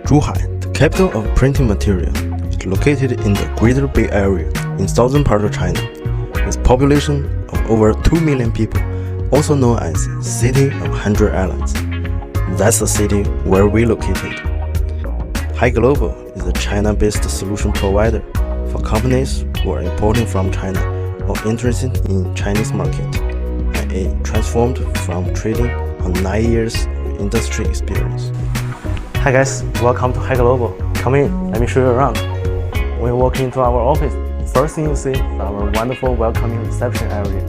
Zhuhai, the capital of printing material, is located in the Greater Bay Area in southern part of China, with population of over 2 million people, also known as City of 100 Islands. That's the city where we're located. HiGlobal is a China-based solution provider for companies who are importing from China or interested in Chinese market, and it transformed from trading on 9 years of industry experience. Hi guys, welcome to HiGlobal. Come in, let me show you around. When you walk into our office, first thing you see is our wonderful welcoming reception area.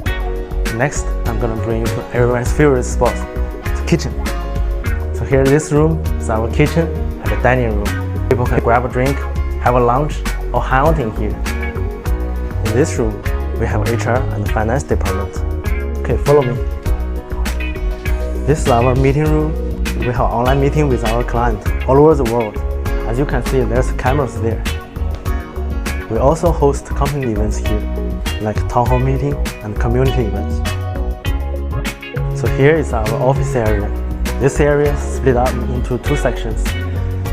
Next, I'm gonna bring you to everyone's favorite spot, the kitchen. So here in this room is our kitchen and the dining room. People can grab a drink, have a lunch, or hang out in here. In this room, we have HR and the finance department. Okay, follow me. This is our meeting room. We have online meeting with our client all over the world. As you can see, there's cameras there. We also host company events here, like town hall meeting and community events. So here is our office area. This area is split up into two sections.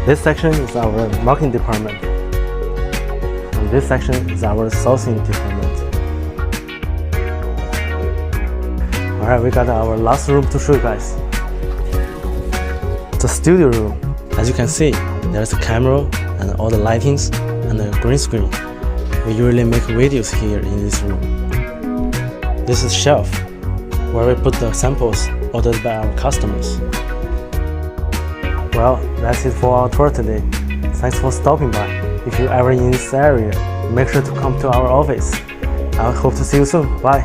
This section is our marketing department, and this section is our sourcing department. Alright, we got our last room to show you guys. The studio room. As you can see, there's a camera and all the lightings and a green screen. We usually make videos here in this room. This is shelf, where we put the samples ordered by our customers. Well, that's it for our tour today. Thanks for stopping by. If you're ever in this area, make sure to come to our office. I hope to see you soon. Bye.